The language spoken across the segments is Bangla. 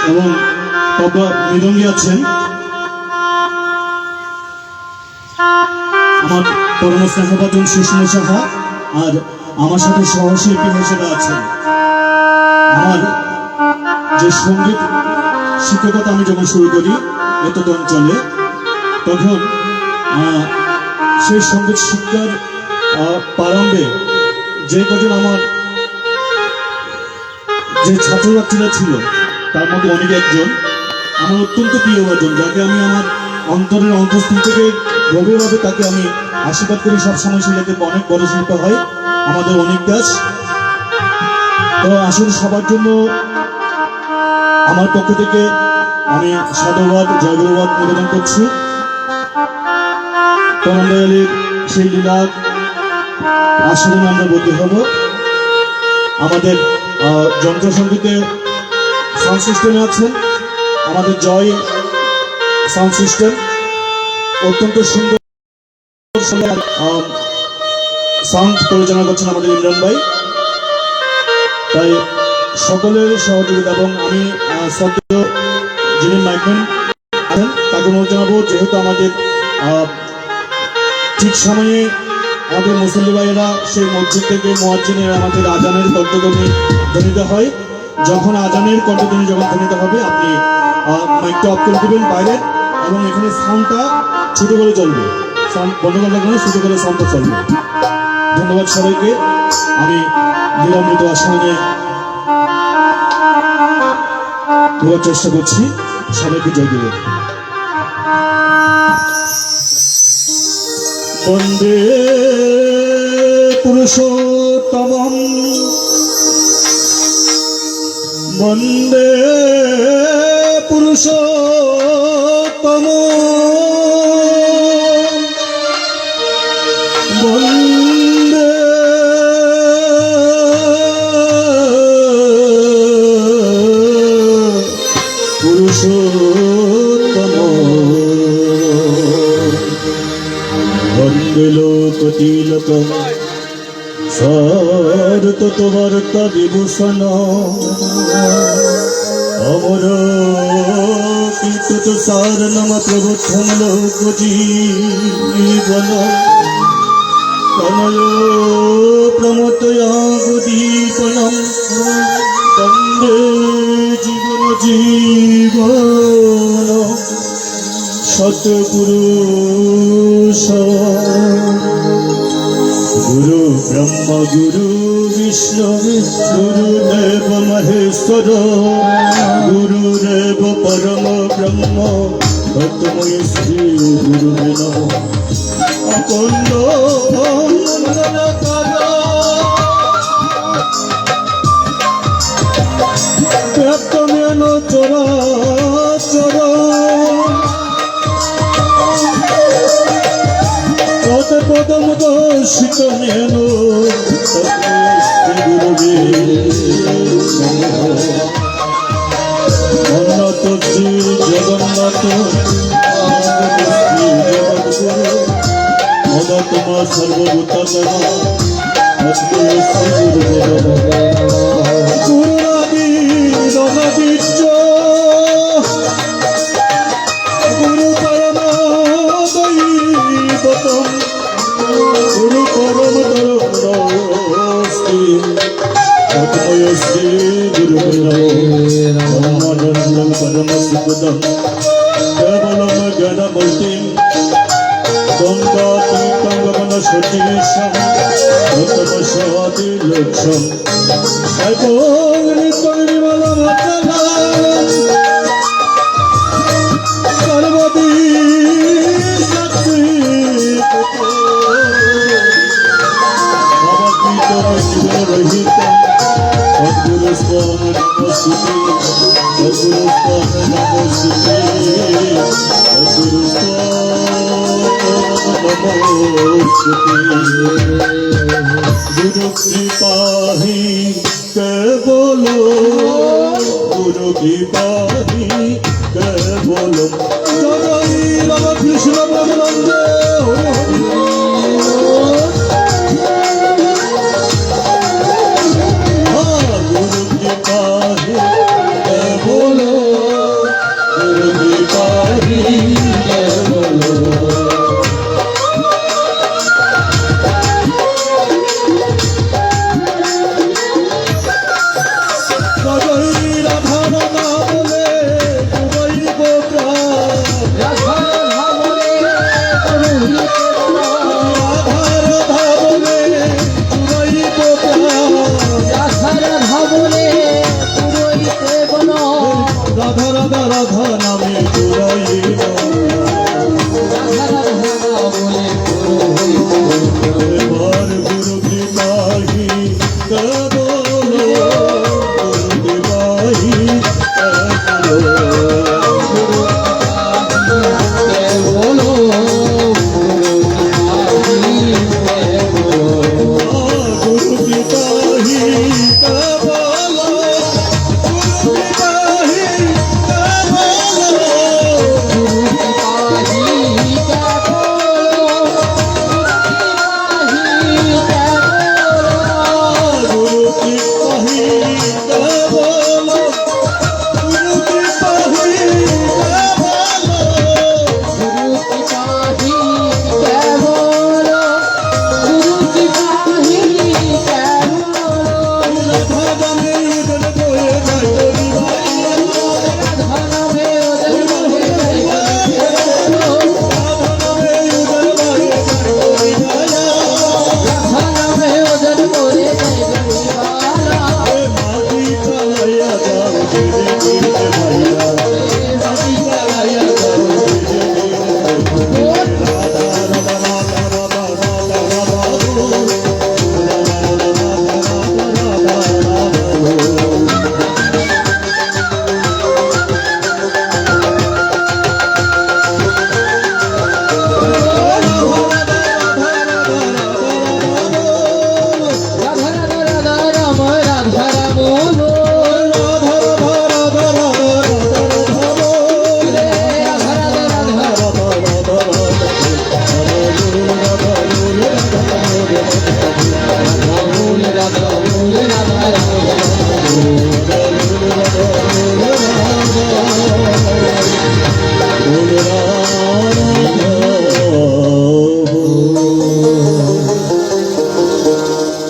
এবং তবলা মৃদঙ্গী আছেন আমার পরম স্নেহভাজন সুষমা সাহা, আর আমার সাথে সহশিল্পী হিসেবে আছেন। আমার যে সঙ্গীত শিক্ষকতা আমি যখন শুরু করি এতদ অঞ্চলে, তখন সেই সঙ্গীত শিক্ষার প্রারম্ভে যে কজন আমার যে ছাত্রছাত্রীরা ছিল তার মধ্যে অনেক একজন আমার অত্যন্ত প্রিয়ভাজন, যাকে আমি আমার অন্তরের অন্তঃস্থল থেকে গভীরভাবে তাকে আমি আশীর্বাদ করি সবসময়, সে যাতে অনেক বড় শিল্পী হয়, আমাদের অনেক কাজ। তো আসলে সবার জন্য আমার পক্ষ থেকে আমি সাধুবাদ জয়গুরুবাদ নিবেদন করছি। পরম দয়ালের সেই লীলা আস্বাদনে আমরা বলতে হব। আমাদের যন্ত্রসঙ্গীতে সাউন্ড সিস্টেমে আছেন আমাদের জয় সাউন্ড সিস্টেম, অত্যন্ত সুন্দর সাউন্ড পরিচালনা করছেন আমাদের ইমরান ভাই। তাই সকলের সহযোগিতা, এবং আমি শ্রদ্ধেয় যিনি মাইকম্যান আছেন তাকে অনুরোধ জানাবো, যেহেতু আমাদের ঠিক সময়ে আমাদের মুসল্লি ভাইয়েরা সেই মসজিদ থেকে মুয়াজ্জিনের আমাদের আজানের কণ্ঠধ্বনি ধ্বনিত হয়। যখন আজানের কণ্ঠধ্বনি যখন ধ্বনিত হবে আপনি মাইকটা অফ করে দেবেন বাইরে, এবং এখানে সাউন্ডটা ছোট করে চলবে, সাউন্ড বন্ধ করার কারণে ছোট করে সাউন্ডটা চলবে। ধন্যবাদ সবাইকে। আমি বিলম্বিত আসনে দেওয়ার চেষ্টা করছি। সবাইকে জয় দেব। বন্দে পুরুষোত্তমম বন্দে পুরুষোত্তম বন্দে পুরুষোত্তম বন্দে লোকতিলকম সারততবার্তা বিভূষণ অমর কীর্তিত সার নম প্রবুদ্ধম লোকজীবন কনয় প্রমতয়াগুদীপনম বন্দে জীবন জীবন সৎপুরুষ গুরু ব্রহ্ম গুরু বিষ্ণু গুরুদেব মহেশ্বর গুরুদেব পরম ব্রহ্ম তন্ময় শ্রী গুরু নমঃ। অকন্দ ব্যাপ্তমেন চরাচর পদম দর্শিত মেন গুরুবে উন্নত শ্রী জগন্নাথ মদতম সর্বভূতম শ্রী গুরুদেব গুরুরাবীজ গুরু পরম দৈবতম গুরু পরম দরস্তি তন্ময় শ্রী গুরুদেব পরমানন্দম পরম সুখদম কেবলম জ্ঞানবন্তিম গঙ্গাতীতঙ্গমন সতীশম গৌতমস্বাদিলোক্ষম এবং নিত্যনির্মলমচলা সর্বদী জীবন রহিত সদ্গুরু স্বামী নমস্তুতি সদ্গুরু স্বামী নমস্তুতি সদ্গুরু গুরু কৃপাহি কেবল গুরু কৃপাহি কেবল জয় রামকৃষ্ণ প্রেমানন্দ গুরু কৃপাহি কেবল রাধা রাধা রাধা নামে জুড়াইল এবার গুরু কৃপাহি কেবল গুরু কৃপাহি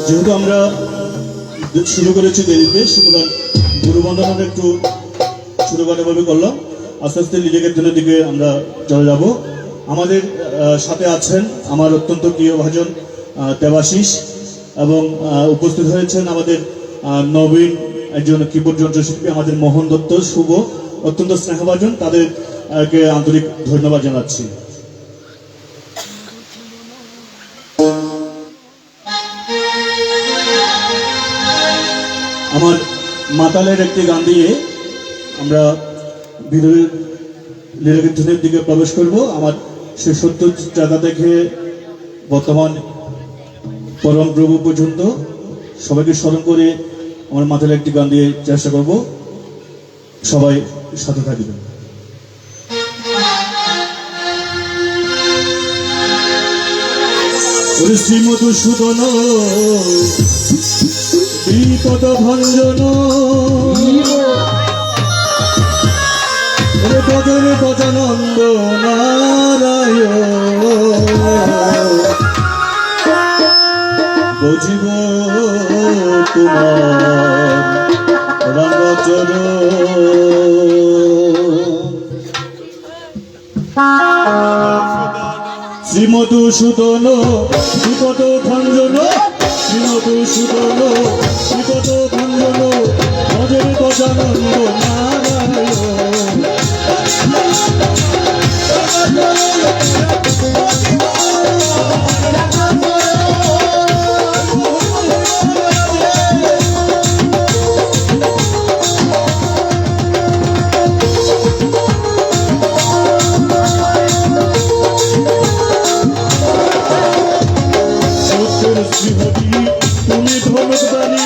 যেহেতু আমরা শুরু করেছি দেরিতে, সুতরাং গুরু বন্দনাটা একটু ছোটখাটোভাবে করলাম। আস্তে আস্তে লিলিকের দিকে আমরা চলে যাব। আমাদের সাথে আছেন আমার অত্যন্ত প্রিয় ভাজন দেবাশিস, এবং উপস্থিত হয়েছেন আমাদের নবীন একজন কিবোর্ড যন্ত্রশিল্পী আমাদের মোহন দত্ত শুভ, অত্যন্ত স্নেহভাজন, তাদেরকে আন্তরিক ধন্যবাদ জানাচ্ছি। আমার মাতালের একটি গান দিয়ে আমরা বিরোধী লীলাকীর্তনের দিকে প্রবেশ করব। আমার সে 70 জায়গা থেকে বর্তমান পরম প্রভু পর্যন্ত সবাইকে স্মরণ করে আমার মাতালের একটি গান দিয়ে চেষ্টা করব। সবাই সাথে থাকবেন। শ্রীমধুসূদন বিপদ ভঞ্জন বদন গজানন্দ নারায়ণ বুঝিব তোমার রামচরণ। শ্রীমধুসূদন বিপদ ভঞ্জন, শ্রীমধুসূদন বিপদ ভঞ্জন ভজের গজানন্দ নারায়ণ। তুমি ধনদানি,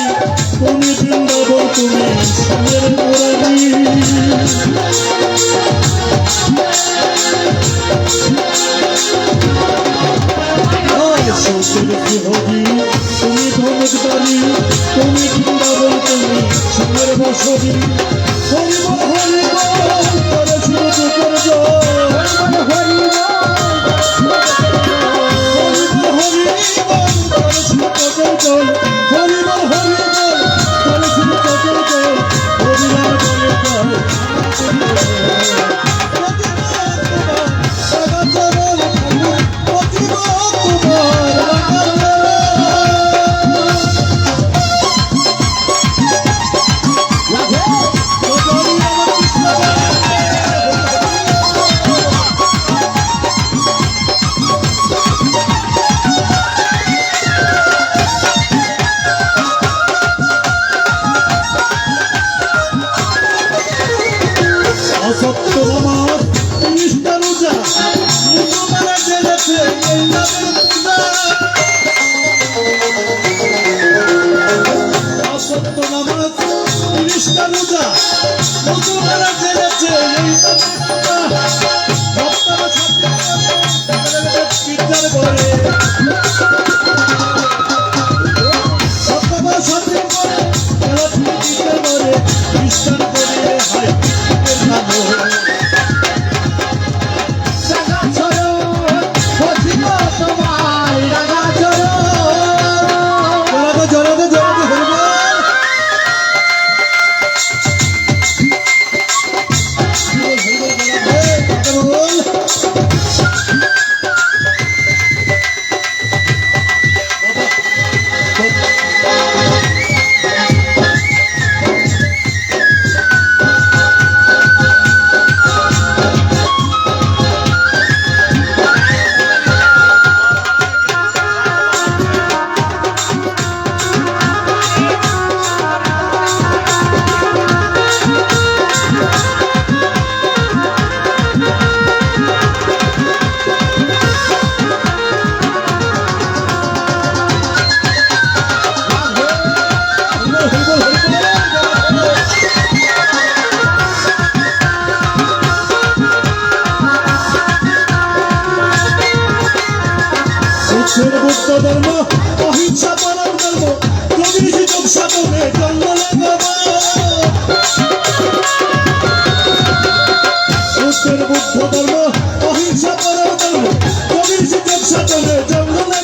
তুমি বৃন্দাবন, তুমি সুরের মুরারি। তুমি ধনদানি, তুমি বৃন্দাবন, তুমি সুরের বসবি। হরিবল হরিবল করেছিল দুঃখের জয়, হরিবল করেছিল তোকের জয়, হরিবল হরিবল করেছিল তোকের জয়, হরিবল বলে জয়। অসত্য নামাজ তিরিশটা রোজা মুসলমানরা জেনেছে এই নামের পূজা অসত্য নামাজ তিরিশটা রোজা মুসলমানরা জেনেছে এই নামের পূজা সপ্তাহে পিজ্জার করে সপ্তাহে সাথে করে পিজ্জার করে খ্রিস্টান করে হাই বুদ্ধ ধর্ম অহিংসা পরম ধর্ম কবি যোগ সাধনে জঙ্গলে বুদ্ধের বুদ্ধ ধর্ম অহিংসা পরম ধর্ম কবি যোগ সাধনে জঙ্গলে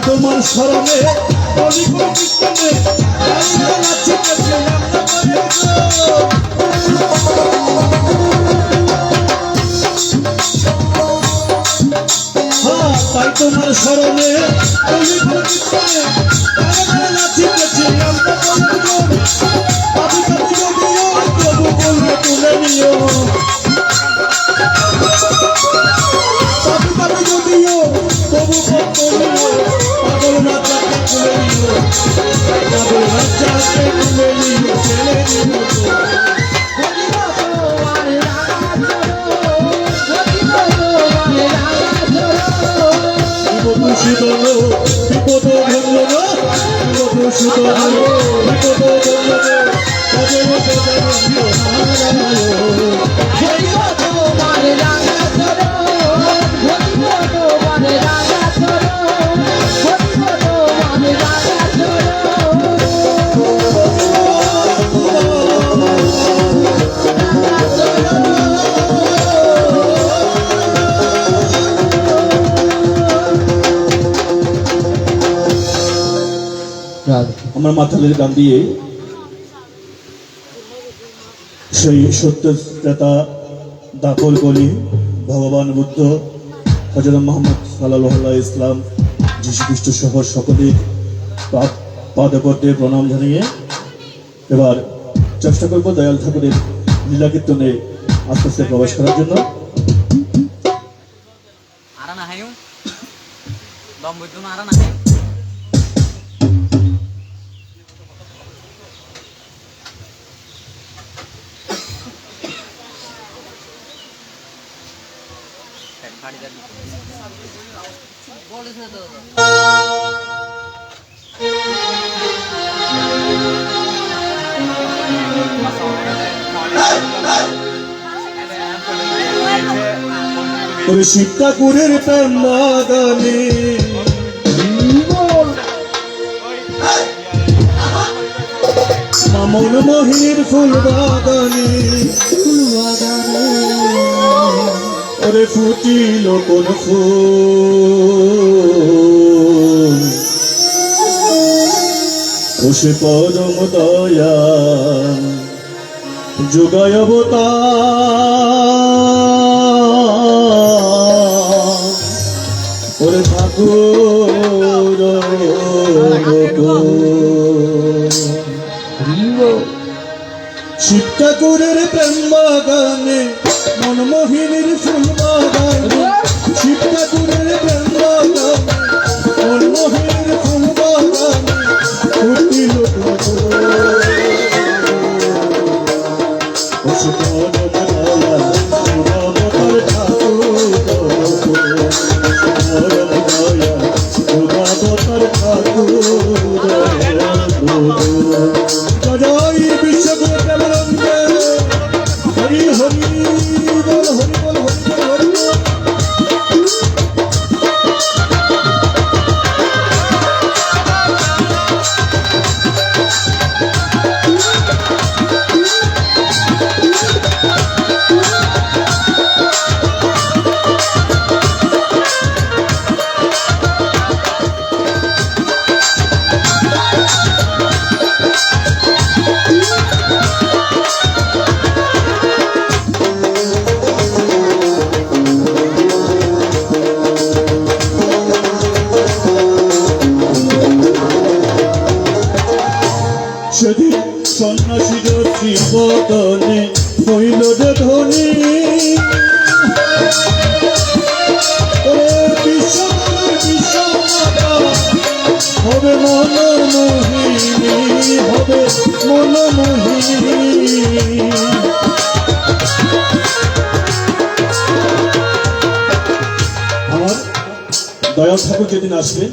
তোমার স্মরণে তাই তোমার স্মরণে তুলে নিও তবু পাগল রাজাকে তুলে নিও পাগল রাজাকে তুলে নিও ছেলে নিও বিপদ বিপদ ধরল না বিপদ সুদল বিপদ ধরল না আমার মাথালের গান দিয়ে সেই সত্য ক্রেতা দাপর কলি ভগবান বুদ্ধ হযরত মুহাম্মদ সাল্লাল্লাহু আলাইহি ইসলাম যীশু খ্রিস্ট সহ সকলের পাদে পদ্মে প্রণাম জানিয়ে এবার চেষ্টা করব দয়াল ঠাকুরের লীলা কীর্তনে আস্তে আস্তে প্রবেশ করার জন্য। বলিস না তো ওরে শিব ঠাকুরের প্রেম বাগানে মামন মোহিনীর ফুল বাগানে ওরে ফুটিল কোন ফুল ওসে পরম দয়া যুগায় অবতার ওরে ঠাকুর শিব ঠাকুরের প্রেম বাগানে মনমোহিনীর ফুল বাগানে শিব ঠাকুরের প্রেম বাগানে মনমোহিনীর ফুল বাগানে ফুটিল সেদিন সন্ন্যাসীর বদনে হইল যে ধনী হবে মনমোহিনী হবে মনমোহিনী আমার দয়াল ঠাকুর যেদিন আসবে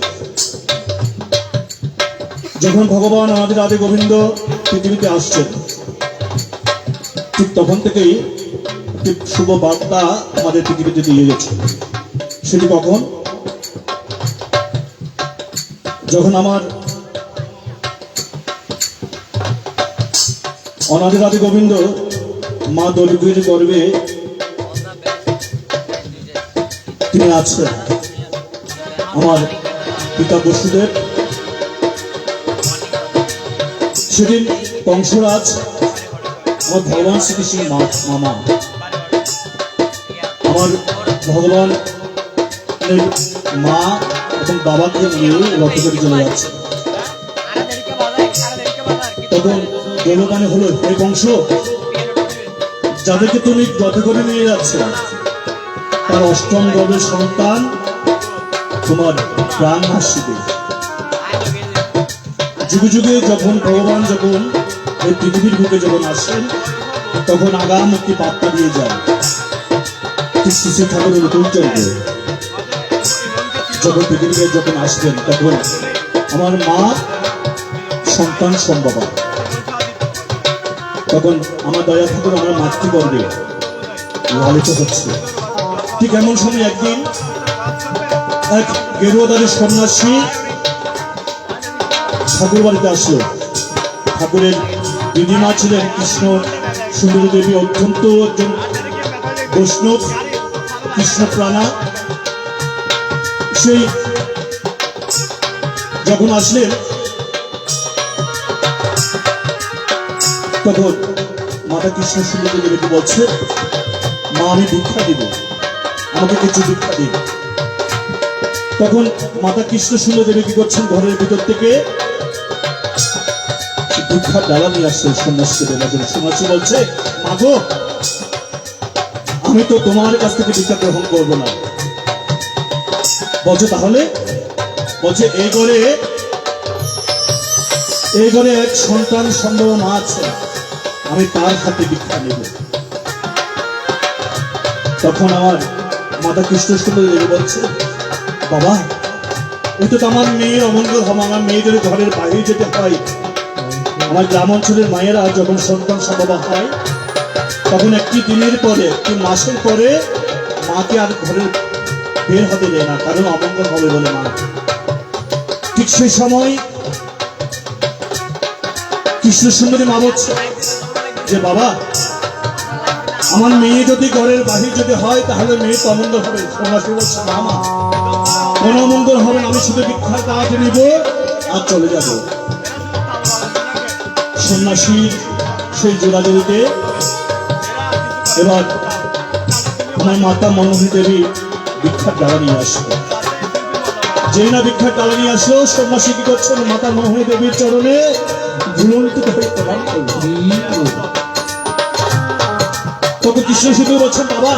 যখন ভগবান আমাদের আদি গোবিন্দ পৃথিবীতে আসছেন ঠিক তখন থেকেই একটি শুভ বার্তা আমাদের পৃথিবীতে দিয়ে গেছে। সেটি কখন? যখন আমার অনাদি আদি গোবিন্দ মা দলিগুলির গর্ভে তিনি আছেন, আমার পিতা বসুদেব সেদিন কংসরাজ আমার ভগবান শ্রীকৃষ্ণের মামা আমার ভগবান মা এবং বাবাকে নিয়ে রথ করে চলে যাচ্ছে। তখন দেবগানে হলো, হে কংস, যাদেরকে তুমি রথে করে নিয়ে যাচ্ছে তার অষ্টম গর্ভের সন্তান তোমার প্রাণ হাসিবে। যুগে যুগে যখন ভগবান যখন এই পৃথিবীর বুকে যখন আসেন তখন আগাম একটি বার্তা দিয়ে যায়। শ্রী ঠাকুরের পরিচর্য যখন পৃথিবীতে যখন আসবেন তখন আমার মা সন্তান সম্ভবা, তখন আমার দয়া ঠাকুর আমার মাতৃগর্ভে লালিত হচ্ছে। ঠিক এমন সময় একদিন এক গেরুয়াদারের সন্ন্যাসী ঠাকুর বাড়িতে আসলো। ঠাকুরের দিদিমা ছিলেন কৃষ্ণ সুন্দরী দেবী, অত্যন্ত একজন বৈষ্ণব কৃষ্ণ প্রাণা। সেই যখন আসলেন তখন মাতা কৃষ্ণ সুন্দরী দেবীকে বলছে, মা আমি ভিক্ষা দিব, আমাকে কিছু ভিক্ষা দিন। তখন মাতা কৃষ্ণ সুন্দর দেবী কি করছেন, ঘরের ভিতর থেকে ভিক্ষার ডালা নিয়ে আসছে সন্ন্যাসীকে দেওয়ার জন্য। সন্ন্যাসী বলছে, মাগো আমি তো তোমার কাছ থেকে ভিক্ষা গ্রহণ করবো না। বলছে তাহলে? বলছে এই ঘরে এক সন্তান সম্ভব মা আছে, আমি তার হাতে ভিক্ষা নেব। তখন আমার মাতা কৃষ্ণ সুন্দর দেবী বলছে, বাবা এটা তো আমার মেয়ের অমঙ্গল হবে, আমার মেয়েদের ঘরের বাইরে যেতে হয়, আমার গ্রাম অঞ্চলের মায়েরা যখন সন্তান সম্ভবা হয় তখন একটি দিনের পরে, একটি মাসের পরে মাকে আর ঘরে বের হতে দেয় না, কারণ অমঙ্গল হবে বলে মা। ঠিক সেই সময় কৃষ্ণ সুন্দরী মা বলছে যে বাবা, আমার মেয়ে যদি ঘরের বাহির যদি হয় তাহলে মেয়ে তো অমঙ্গল হবে। সন্ন্যাসী বলছে না মা, কোনো অমঙ্গল হবে না, আমি শুধু ভিক্ষার কাজ নিব আর চলে যাব। সন্ন্যাসীর সেই জোড়াজড়িতে এবার আমার মাতা মনোহরী দেবী ভিক্ষার ডালা নিয়ে আসলো। যেই না ভিক্ষার ডালা নিয়ে আসলো, সন্ন্যাসী কি করছেন, মাতা মনোহরী দেবীর চরণে ঝুলন্ত হয়ে প্রণাম করল। তখন কৃষ্ণ শুধু বলছেন বাবা,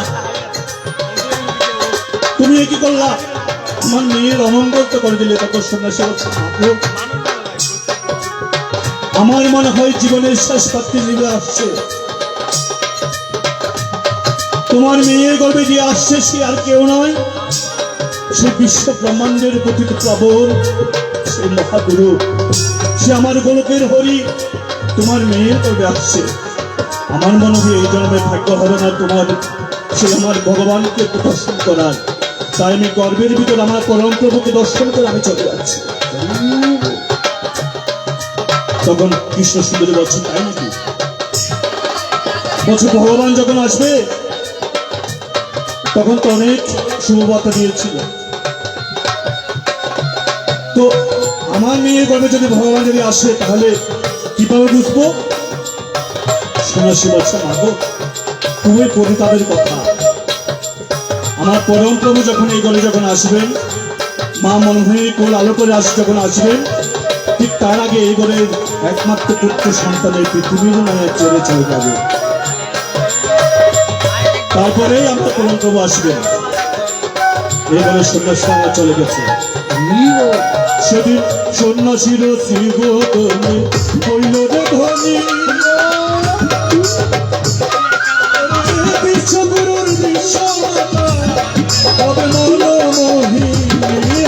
তুমি কি করলা, আমার মেয়ের অমঙ্গল তো করে দিলে। তখন সন্ন্যাসী বলছে আমার মনে হয় জীবনের শেষ প্রাপ্তি নিবে আসছে, তোমার মেয়ের গর্ভে যে আসছে সে আর কেউ নয়, সে বিশ্ব ব্রহ্মাণ্ডের প্রকৃত প্রবল, সে মহাগুরু, সে আমার গোলকের হরি, তোমার মেয়ের গর্ভে আসছে। আমার মনে হয় এই জন্মে ভাগ্য হবে না তোমার সে আমার ভগবানকে দর্শন করার, তাই আমি গর্বের ভিতর আমার পরম প্রভুকে দর্শন করে আমি চলে যাচ্ছি। তখন কৃষ্ণ সুন্দরী বলছেন তাই নাকি? বলছে ভগবান যখন আসবে তখন তো অনেক শুভবার্তা দিয়েছিল, তো আমার মেয়ের গর্ভে যদি ভগবান যদি আসে তাহলে কিভাবে বুঝবো? সন্ন্যাসী বলছে মাগো, তুমি পরিতাপের কথা, আমার পরম প্রভু যখন এই গলে যখন আসবেন, মা মনোহরী কোল আলো করে যখন আসবেন, ঠিক তার আগে এই গলের একমাত্র পুত্র সন্তানের পৃথিবীর নামে চলে চলে যাবে, তারপরেই আমার পরম প্রভু আসবেন। এই গলে সন্ন্যাসী আমার চলে গেছে। সেদিন সন্ন্যাসীর শ্রীগোধনী হইল রে ধনী, বিশ্বগুরুর বিশ্বমাতা হবে মনোমোহিনী,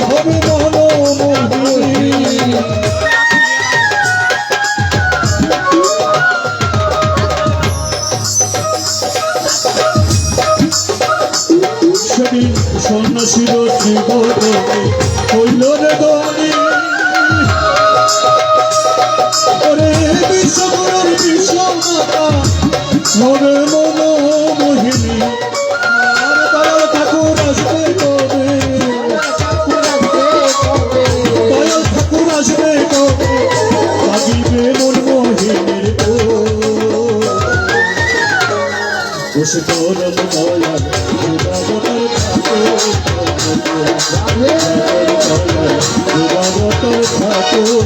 হবে মনোমোহিনী। সেদিন সন্ন্যাসীর শ্রীগোধনী হইল রে ধনী, বিশ্বগুরুর বিশ্বমাতা হবে মনোমোহিনী। আর দয়াল ঠাকুর আসবে কবে, দয়াল ঠাকুর আসবে কবে, লাগিবে মনমোহিনীর বসে করম দয়াল যুগাবতার ঠাকুর, যুগাবতার ঠাকুর।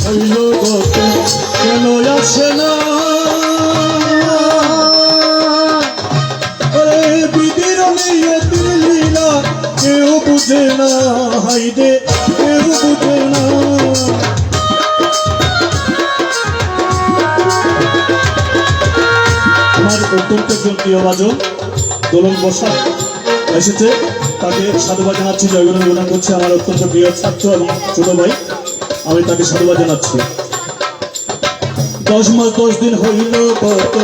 হইল গত কেন আসে না, বিধির নিয়তির লীলা কেউ বুঝে না, হাইদে কেউ বুঝে না। আমার অত্যন্ত প্রিয় বাজন দোলন বসা এসেছে, তাকে সাধুবাদ জানাচ্ছি, জয়গুরু নিবেদন করছে আমার অত্যন্ত প্রিয় ছাত্র এবং ছোট ভাই, আমি তাকে সাধুবাদ জানাচ্ছি। 10 মাস 10 দিন হইল কত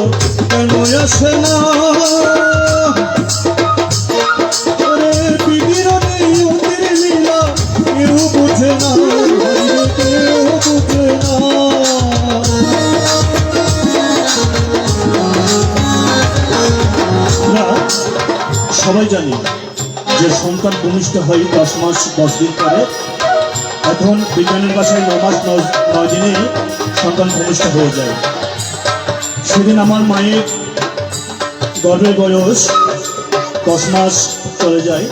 কেন আসে না, বিধির নিয়তির লীলা কেউ বুঝে না, কেউ বুঝে না। সবাই জানি যে সন্তান ভূমিষ্ঠ হয় 10 মাস 10 দিন পরে। এখন বিজ্ঞানের ভাষায় 9 মাস 9 দিনে সন্তান ভূমিষ্ঠ হয়ে যায়। সেদিন আমার মায়ের গর্ভের বয়স 10 মাস চলে যায়।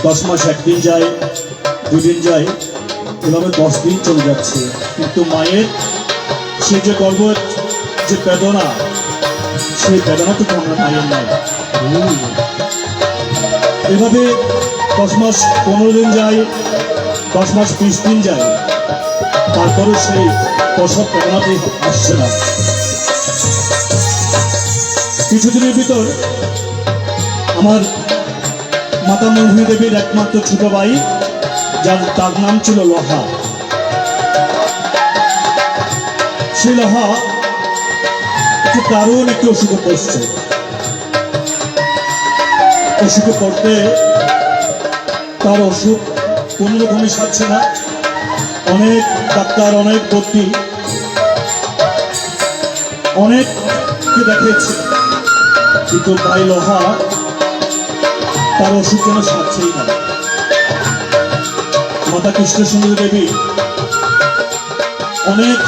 10 মাস 1 দিন যায়, 2 দিন যায়, এভাবে 10 দিন চলে যাচ্ছে। কিন্তু মায়ের সে যে গর্ভের যে বেদনা, সেই বেদনাটুকু আমরা মায়ের নাই। এভাবে 10 মাস 15 দিন যায়, 10 মাস 20 দিন যায়, তারপরে সেই প্রসব বেদনাটি আসছে না। কিছুদিনের ভিতর আমার মাতা মোহিনী দেবীর একমাত্র ছোট ভাই, তার নাম ছিল লোহা। সেই লোহা দারুণ একটি অসুখে পড়ছে। অসুখে পড়তে তার অসুখ কোন রকমই সারছে না। অনেক ডাক্তার, অনেক ভর্তি, অনেককে দেখেছে, কিন্তু ভাই লোহা তার অসুখ যেন সারছেই না। মাতা কৃষ্ণ সুন্দরী দেবী অনেক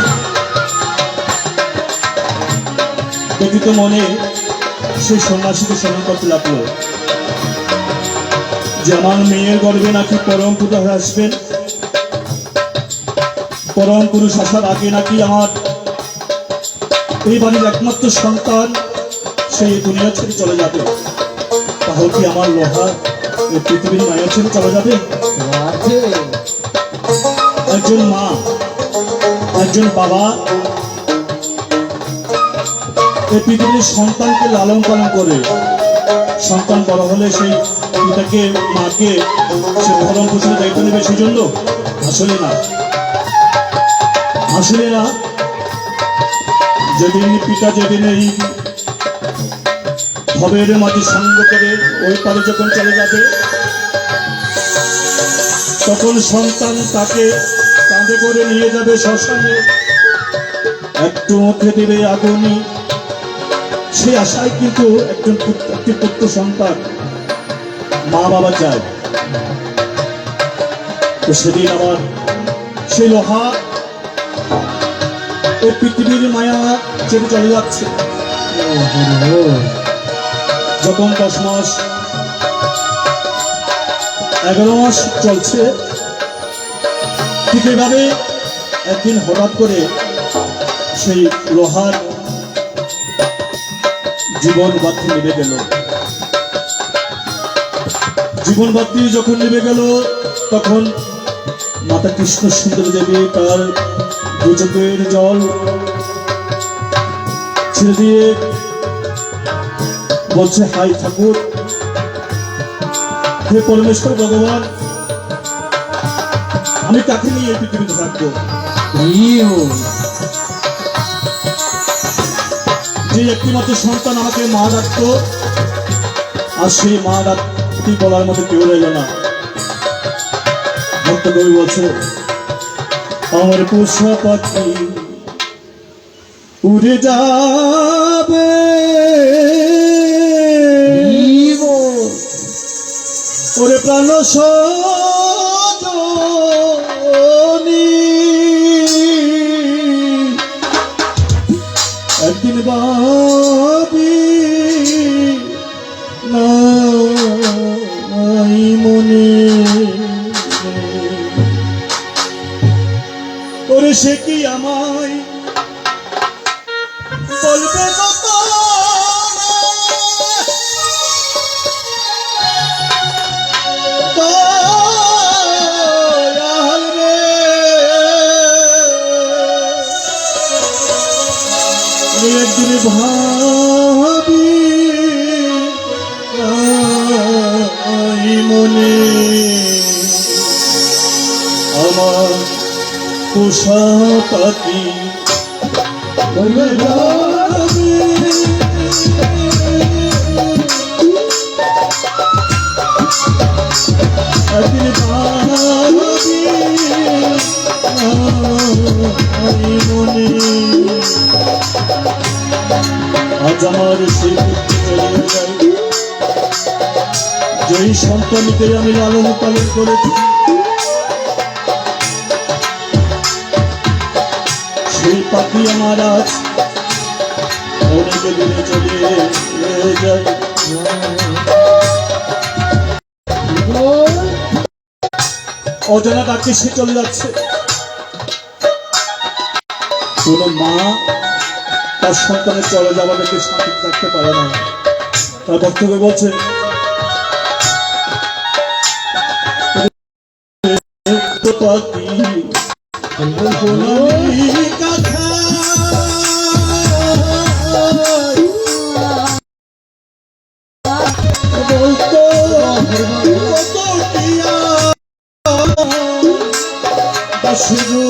ব্যতীত মনে সেই সন্ন্যাসীকে স্মরণ করতে লাগলো যে আমার মেয়ের গর্ভে নাকি পরম পুরুষ আসবেন, পরম পুরুষ আসার আগে নাকি আমার এই বাড়ির একমাত্র সন্তান সেই দুনিয়া ছেড়ে চলে যাবে। তাহলে কি আমার লোহা এই পৃথিবীর মায়া ছেড়ে চলে যাবে? একজন মা, একজন বাবা এই পৃথিবীর সন্তানকে লালন পালন করে, সন্তান বড় হলে সেই পিতাকে মাকে সে ভরণ পোষণের দায়িত্ব নেবে সেই জন্য? আসলে না, আসলে না। যেদিন পিতা যেদিন এই ভবের মাঝে সঙ্গ করে ওই পারে যখন চলে যাবে, তখন সন্তান তাকে কাঁধে করে নিয়ে যাবে শ্মশানে, একটু মুখে দেবে আগুনি। সে আশায় কিন্তু একটি পুত্র সন্তান মা বাবা চায়। তো সেদিন আমার সেই লোহা এই পৃথিবীর মায়া ছেড়ে চলে যাচ্ছে। যখন 10 মাস 11 মাস চলছে, ঠিক এইভাবে একদিন হঠাৎ করে সেই লোহার জীবন বাতি নেমে গেল। জীবন বাতি যখন নেমে গেল, তখন মাতা কৃষ্ণ সুন্দরী দেবী তার দু চোখের জল ছেড়ে দিয়ে বলছে, হাই ঠাকুর, হে পরমেশ্বর ভগবান, আমি কাকে নিয়ে এই পৃথিবীতে থাকবো? যে একটিমাত্র সন্তান আমাকে মা ডাকতো, আর সেই মা ডাকতে বলার মতো কেউ রইল না। ভক্ত কবি বলছে, আমার পোষা পাখি উড়ে যাবে, ওরে প্রাণ সজনী, একদিন ভাবি নাই মনে, ওরে সে কি আমায় বলবে কত, একদিন ভাবি মনে, আমার পোষা পাখি একদিন ভাবি মনে, আজ আমার সেই চলে যায়। যেই সন্তানকে আমি লালন পালন করেছি, সেই পাখি আমার আজ অনেক দূরে চলে যায়। অজানা ডাকে সে চলে যাচ্ছে। কোন মা তার সন্তানের চলে যাওয়া দেখে শান্তি থাকতে পারে না। তার বক্তব্য বলছে, পাখি কথা বলতো শুধু